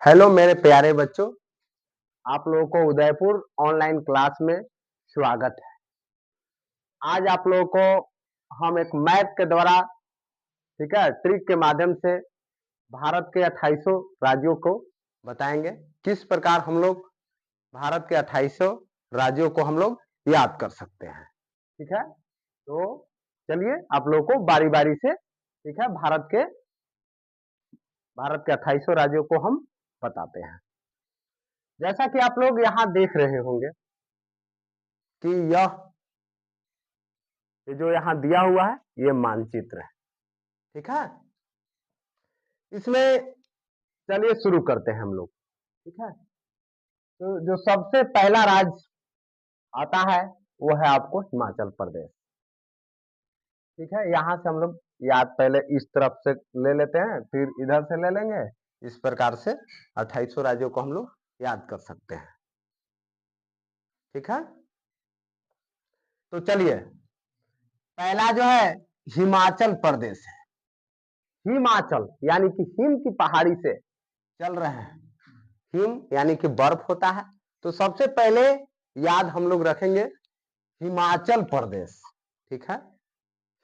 Hello मेरे प्यारे बच्चों, आप लोगों को उदयपुर ऑनलाइन क्लास में स्वागत है। आज आप लोगों को हम एक मैथ के द्वारा, ठीक है, ट्रिक के माध्यम से भारत के 2800 राज्यों को बताएंगे किस प्रकार हम लोग भारत के 2800 राज्यों को हम लोग याद कर सकते हैं। ठीक है, तो चलिए आप लोगों को बारी बारी से, ठीक है, भारत के 2800 राज्यों को हम बताते हैं। जैसा कि आप लोग यहाँ देख रहे होंगे कि ये जो यहाँ दिया हुआ है ये मानचित्र है। ठीक है, इसमें चलिए शुरू करते हैं हम लोग। ठीक है, तो जो सबसे पहला राज्य आता है वो है आपको हिमाचल प्रदेश। ठीक है, यहाँ से हम लोग याद पहले इस तरफ से ले लेते हैं, फिर इधर से ले लेंगे। इस प्रकार से 2800 राज्यों को हम लोग याद कर सकते हैं। ठीक है, तो चलिए पहला जो है हिमाचल प्रदेश है। हिमाचल यानी कि हिम की पहाड़ी से चल रहे हैं। हिम यानी कि बर्फ होता है, तो सबसे पहले याद हम लोग रखेंगे हिमाचल प्रदेश। ठीक है,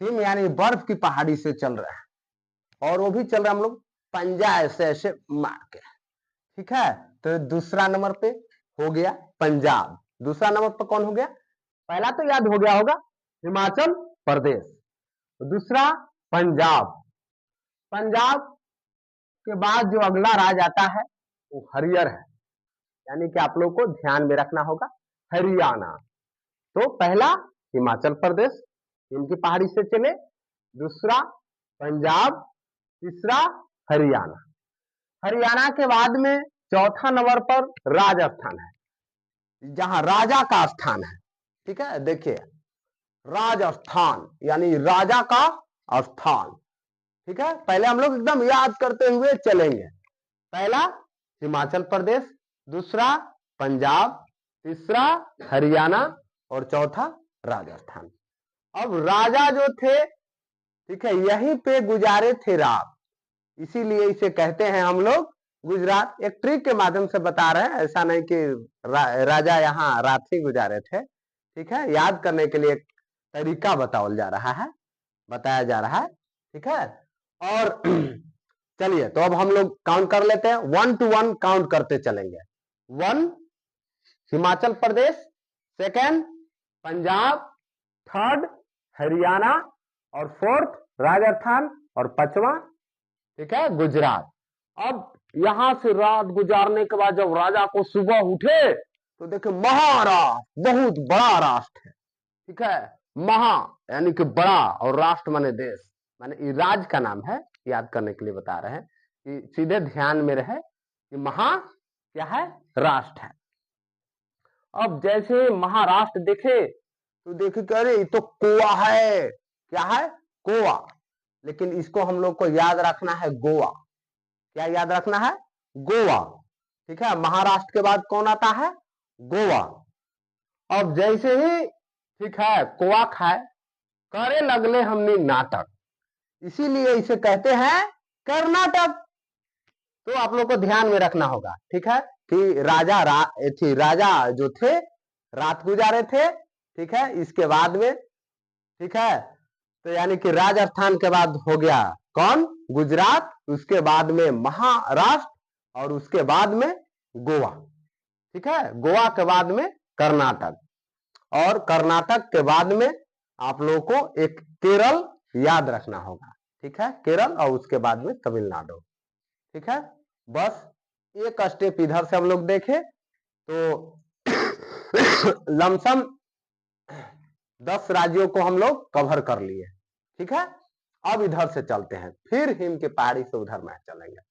हिम यानी बर्फ की पहाड़ी से चल रहे हैं, और वो भी चल रहा है हम लोग पंजा ऐसे मार के। ठीक है, तो दूसरा नंबर पे हो गया पंजाब। दूसरा नंबर पर कौन हो गया? पहला तो याद हो गया होगा हिमाचल प्रदेश, दूसरा पंजाब। पंजाब के बाद जो अगला राज्य आता है वो हरियर है, यानी कि आप लोग को ध्यान में रखना होगा हरियाणा। तो पहला हिमाचल प्रदेश इनकी पहाड़ी से चले, दूसरा पंजाब, तीसरा हरियाणा। हरियाणा के बाद में चौथा नंबर पर राजस्थान है, जहां राजा का स्थान है। ठीक है, देखिए राजस्थान यानी राजा का स्थान। ठीक है, पहले हम लोग एकदम याद करते हुए चलेंगे। पहला हिमाचल प्रदेश, दूसरा पंजाब, तीसरा हरियाणा और चौथा राजस्थान। अब राजा जो थे, ठीक है, यहीं पे गुजारे थे रात, इसीलिए इसे कहते हैं हम लोग गुजरात। एक ट्रिक के माध्यम से बता रहे हैं, ऐसा नहीं कि राजा यहाँ रात ही गुजारे थे। ठीक है, याद करने के लिए एक तरीका बताया जा रहा है। ठीक है, और चलिए तो अब हम लोग काउंट कर लेते हैं, 1 to 1 काउंट करते चलेंगे। 1 हिमाचल प्रदेश, सेकंड पंजाब, थर्ड हरियाणा और फोर्थ राजस्थान और पांचवा, ठीक है, गुजरात। अब यहां से रात गुजारने के बाद जब राजा को सुबह उठे तो देखे महाराष्ट्र बहुत बड़ा राष्ट्र है। ठीक है, महा यानी कि बड़ा और राष्ट्र माने देश, माने राज्य का नाम है, याद करने के लिए बता रहे हैं कि सीधे ध्यान में रहे कि महा क्या है? राष्ट्र है। अब जैसे महाराष्ट्र देखे तो देखे कि अरे ये तो गोवा है। क्या है? गोवा। लेकिन इसको हम लोग को याद रखना है गोवा। क्या याद रखना है? गोवा। ठीक है, महाराष्ट्र के बाद कौन आता है? गोवा। अब जैसे ही, ठीक है, गोवा खाए करे लगले हमने नाटक, इसीलिए इसे कहते हैं कर्नाटक। तो आप लोग को ध्यान में रखना होगा। ठीक है, कि राजा जो थे रात गुजारे थे। ठीक है, इसके बाद में, ठीक है, तो यानी कि राजस्थान के बाद हो गया कौन? गुजरात, उसके बाद में महाराष्ट्र और उसके बाद में गोवा। ठीक है, गोवा के बाद में कर्नाटक, और कर्नाटक के बाद में आप लोगों को एक केरल याद रखना होगा। ठीक है, केरल, और उसके बाद में तमिलनाडु। ठीक है, बस एक स्टेप इधर से हम लोग देखें तो लमसम 10 राज्यों को हम लोग कवर कर लिए। ठीक है, अब इधर से चलते हैं, फिर हिम की पहाड़ी से उधर में चलेंगे।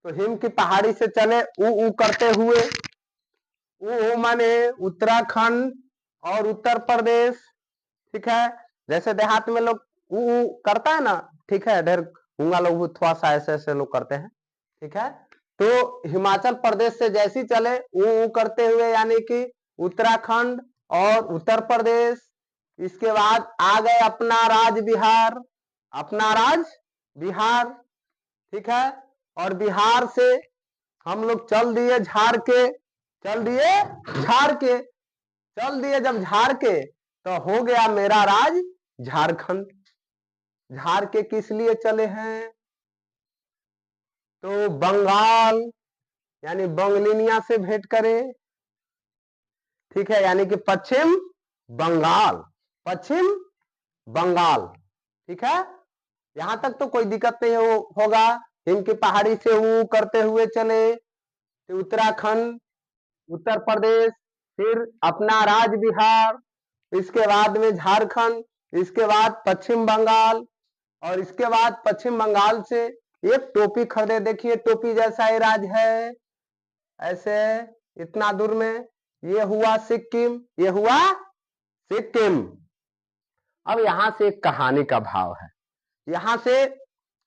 तो हिम की पहाड़ी से चले ऊ करते हुए, ऊ माने उत्तराखंड और उत्तर प्रदेश। ठीक है, जैसे देहात में लोग ऊ करता है ना, ठीक है, ढेर हुआ लोग थोड़ा सा ऐसे ऐसे लोग करते हैं। ठीक है, तो हिमाचल प्रदेश से जैसी चले ऊ करते हुए, यानी कि उत्तराखंड और उत्तर प्रदेश। इसके बाद आ गए अपना राज्य बिहार। ठीक है, और बिहार से हम लोग चल दिए झाड़ के, चल दिए झाड़ के, चल दिए जब झाड़ के, तो हो गया मेरा राज झारखंड। झाड़ के किस लिए चले हैं? तो बंगाल यानी बंगलिनिया से भेंट करें, ठीक है, यानी कि पश्चिम बंगाल, पश्चिम बंगाल, ठीक है। यहां तक तो कोई दिक्कत नहीं होगा। इनकी पहाड़ी से वो करते हुए चले तो उत्तराखंड, उत्तर प्रदेश, फिर अपना राज्य बिहार, इसके बाद में झारखंड, इसके बाद पश्चिम बंगाल, और इसके बाद पश्चिम बंगाल से एक टोपी खरीदे, देखिए टोपी जैसा ये राज्य है, ऐसे इतना दूर में। ये हुआ सिक्किम, ये हुआ सिक्किम। अब यहां से एक कहानी का भाव है, यहां से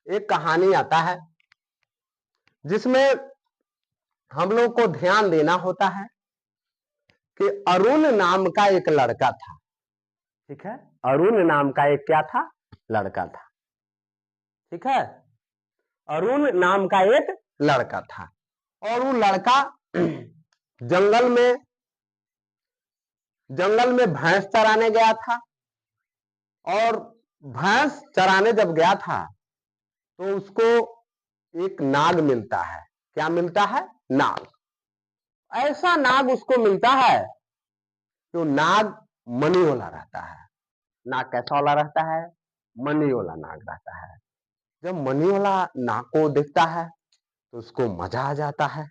एक कहानी आता है जिसमें हम लोग को ध्यान देना होता है कि अरुण नाम का एक लड़का था, ठीक है, अरुण नाम का एक क्या था? लड़का था, ठीक है, अरुण नाम का एक लड़का था। और वो लड़का जंगल में भैंस चराने गया था, और भैंस चराने जब गया था तो उसको एक नाग मिलता है। क्या मिलता है? नाग। ऐसा नाग उसको मिलता है जो नाग मनी वाला रहता है। नाग कैसा वाला रहता है? मनी वाला नाग रहता है। जब मनी वाला नाग को देखता है तो उसको मजा आ जाता है,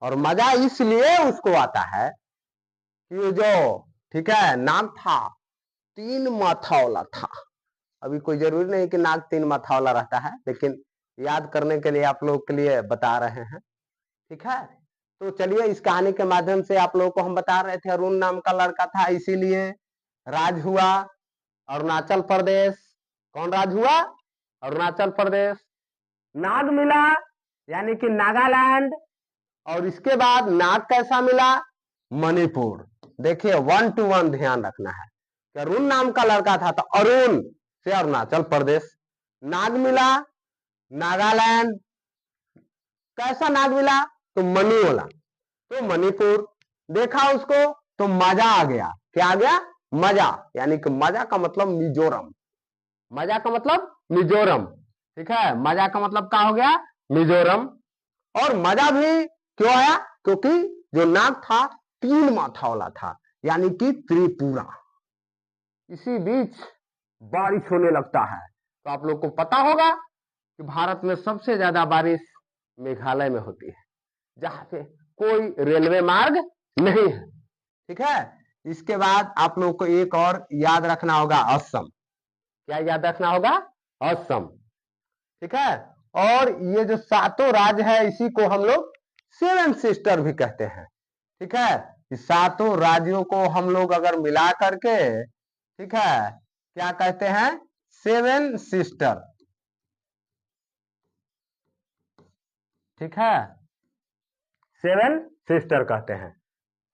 और मजा इसलिए उसको आता है कि ये जो, ठीक है, नाग था 3 माथा वाला था। अभी कोई जरूरी नहीं कि नाग 3 माथा वाला रहता है, लेकिन याद करने के लिए आप लोग के लिए बता रहे हैं, ठीक है। तो चलिए इस कहानी के माध्यम से आप लोगों को हम बता रहे थे अरुण नाम का लड़का था, इसीलिए राज हुआ अरुणाचल प्रदेश। कौन राज हुआ? अरुणाचल प्रदेश। नाग मिला यानी कि नागालैंड, और इसके बाद नाग कैसा मिला? मणिपुर। देखिए 1 to 1 ध्यान रखना है कि अरुण नाम का लड़का था तो अरुण से अरुणाचल प्रदेश, नाग मिला नागालैंड, कैसा नाग मिला? तो मनी वाला, तो मणिपुर। देखा उसको तो मजा आ गया। क्या आ गया? मजा, यानी कि मजा का मतलब मिजोरम, मजा का मतलब मिजोरम, ठीक है, मजा का मतलब क्या हो गया? मिजोरम। और मजा भी क्यों आया? क्योंकि जो नाग था 3 माथा वाला था, यानी कि त्रिपुरा। इसी बीच बारिश होने लगता है। तो आप लोग को पता होगा कि भारत में सबसे ज्यादा बारिश मेघालय में होती है, जहां पे कोई रेलवे मार्ग नहीं है, ठीक है। इसके बाद आप लोग को एक और याद रखना होगा, असम। क्या याद रखना होगा? असम, ठीक है। और ये जो 7 राज्य है इसी को हम लोग 7 सिस्टर भी कहते हैं, ठीक है। इस 7 राज्यों को हम लोग अगर मिला करके, ठीक है, क्या कहते हैं? 7 सिस्टर, ठीक है, 7 सिस्टर कहते हैं।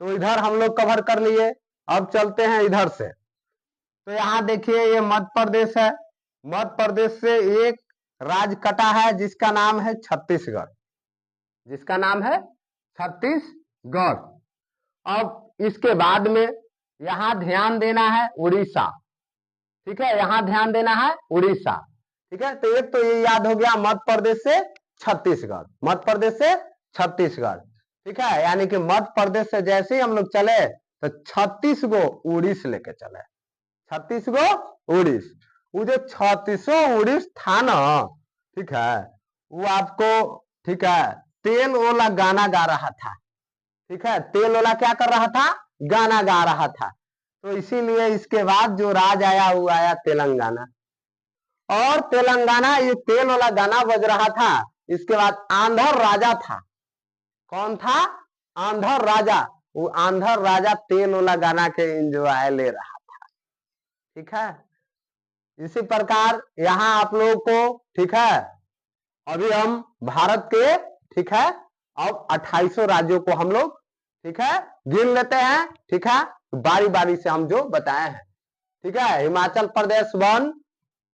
तो इधर हम लोग कवर कर लिए। अब चलते हैं इधर से। तो यहां देखिए ये मध्य प्रदेश है, मध्य प्रदेश से एक राज्य कटा है जिसका नाम है छत्तीसगढ़, जिसका नाम है छत्तीसगढ़। अब इसके बाद में यहां ध्यान देना है उड़ीसा, ठीक है, यहां ध्यान देना है उड़ीसा, ठीक है। तो एक तो ये याद हो गया मध्य प्रदेश से छत्तीसगढ़, मध्य प्रदेश से छत्तीसगढ़, ठीक है। यानी कि मध्य प्रदेश से जैसे ही हम लोग चले तो 36 गो उड़ीस लेके चले, 36 गो उड़ीस। वो जो 36 उड़ीस था ना, ठीक है, वो आपको, ठीक है, तेल वाला गाना गा रहा था, ठीक है, तेल वाला क्या कर रहा था? गाना गा रहा था। तो इसीलिए इसके बाद जो राज आया वो आया तेलंगाना, और तेलंगाना ये तेल वाला गाना बज रहा था। इसके बाद आंध्र राजा था। कौन था? आंध्र राजा। वो आंध्र राजा तेल वाला गाना के एंजॉय ले रहा था, ठीक है। इसी प्रकार यहां आप लोगों को, ठीक है, अभी हम भारत के, ठीक है, अब 2800 राज्यों को हम लोग, ठीक है, गिन लेते हैं, ठीक है, बारी बारी से हम जो बताए हैं, ठीक है। हिमाचल प्रदेश 1,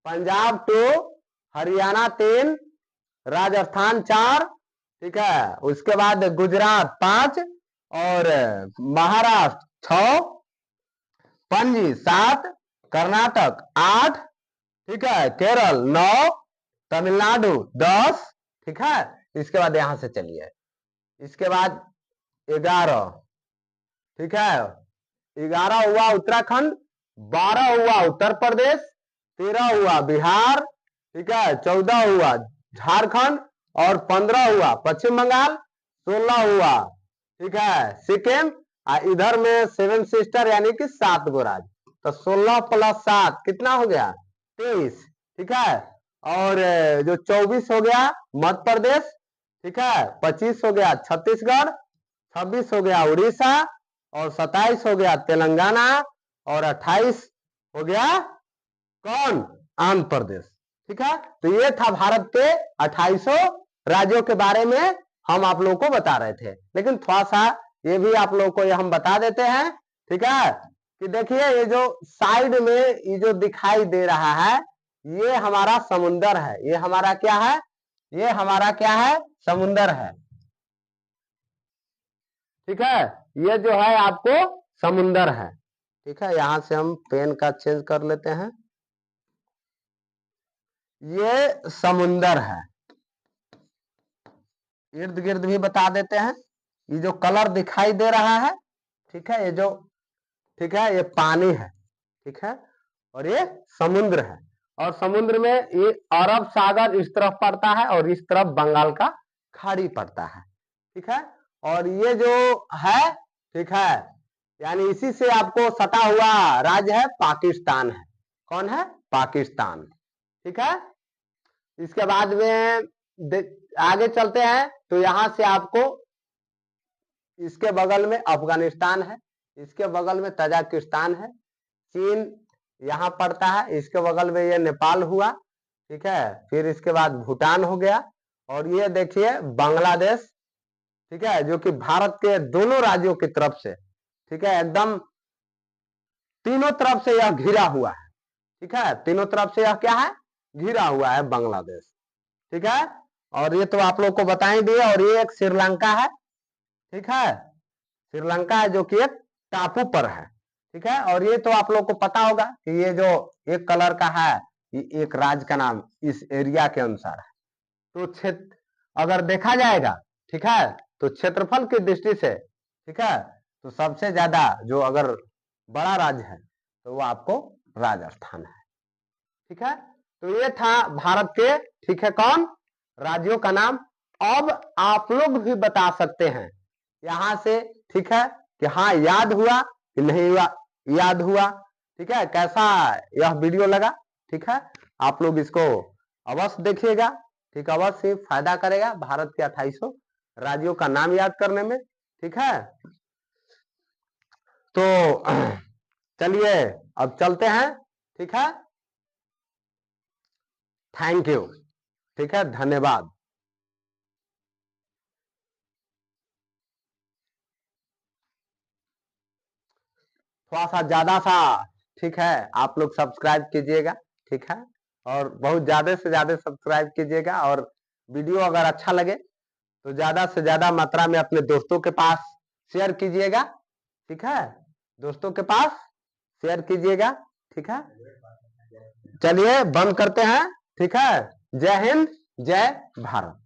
पंजाब 2, हरियाणा 3, राजस्थान 4, ठीक है, उसके बाद गुजरात 5 और महाराष्ट्र 6, पणजी 7, कर्नाटक 8, ठीक है, केरल 9, तमिलनाडु 10, ठीक है। इसके बाद यहां से चलिए, इसके बाद 11, ठीक है, 11 हुआ उत्तराखंड, 12 हुआ उत्तर प्रदेश, 13 हुआ बिहार, ठीक है, 14 हुआ झारखंड और 15 हुआ पश्चिम बंगाल, 16 हुआ, ठीक है, सिक्किम। इधर में 7 सिस्टर यानी कि 7 गो राज्य, तो 16 + 7 कितना हो गया 23, ठीक है। और जो 24 हो गया मध्य प्रदेश, ठीक है, 25 हो गया छत्तीसगढ़, 26 हो गया उड़ीसा और 27 हो गया तेलंगाना और 28 हो गया कौन आंध्र प्रदेश, ठीक है। तो ये था भारत के 28 राज्यों के बारे में हम आप लोगों को बता रहे थे। लेकिन थोड़ा सा ये भी आप लोगों को ये हम बता देते हैं, ठीक है, कि देखिए ये जो साइड में ये जो दिखाई दे रहा है ये हमारा समुंदर है। ये हमारा क्या है, ये हमारा क्या है, समुंदर है, ठीक है। ये जो है आपको समुंदर है, ठीक है। यहां से हम पेन का चेंज कर लेते हैं, ये समुंदर है। इर्द गिर्द भी बता देते हैं, ये जो कलर दिखाई दे रहा है, ठीक है, ये जो, ठीक है, ये पानी है, ठीक है, और ये समुद्र है। और समुद्र में ये अरब सागर इस तरफ पड़ता है और इस तरफ बंगाल का खाड़ी पड़ता है, ठीक है। और ये जो है, ठीक है, यानी इसी से आपको सटा हुआ राज्य है पाकिस्तान है। कौन है, पाकिस्तान, ठीक है। इसके बाद में आगे चलते हैं तो यहां से आपको इसके बगल में अफगानिस्तान है, इसके बगल में तजाकिस्तान है, चीन यहां पड़ता है, इसके बगल में ये नेपाल हुआ, ठीक है। फिर इसके बाद भूटान हो गया और ये देखिए बांग्लादेश, ठीक है, जो कि भारत के दोनों राज्यों की तरफ से, ठीक है, एकदम तीनों तरफ से यह घिरा हुआ है, ठीक है, तीनों तरफ से यह क्या है, घिरा हुआ है बांग्लादेश, ठीक है। और ये तो आप लोग को बता ही दिए। और ये एक श्रीलंका है, ठीक है, श्रीलंका है जो कि एक टापू पर है, ठीक है। और ये तो आप लोग को पता होगा कि ये जो एक कलर का है ये एक राज्य का नाम इस एरिया के अनुसार है। तो क्षेत्र अगर देखा जाएगा, ठीक है, तो क्षेत्रफल की दृष्टि से, ठीक है, तो सबसे ज्यादा जो अगर बड़ा राज्य है तो वो आपको राजस्थान है, ठीक है। तो ये था भारत के, ठीक है, कौन राज्यों का नाम। अब आप लोग भी बता सकते हैं यहां से, ठीक है, कि हाँ याद हुआ कि नहीं हुआ, याद हुआ, ठीक है। कैसा यह वीडियो लगा, ठीक है, आप लोग इसको अवश्य देखिएगा, ठीक, अवश्य फायदा करेगा भारत के 28 राज्यों का नाम याद करने में, ठीक है। तो चलिए अब चलते हैं, ठीक है, थैंक यू, ठीक है, धन्यवाद। थोड़ा सा ज्यादा सा, ठीक है, आप लोग सब्सक्राइब कीजिएगा, ठीक है, और बहुत ज्यादा से ज्यादा सब्सक्राइब कीजिएगा। और वीडियो अगर अच्छा लगे तो ज्यादा से ज्यादा मात्रा में अपने दोस्तों के पास शेयर कीजिएगा, ठीक है, दोस्तों के पास शेयर कीजिएगा, ठीक है। चलिए बंद करते हैं, ठीक है। जय हिंद, जय भारत।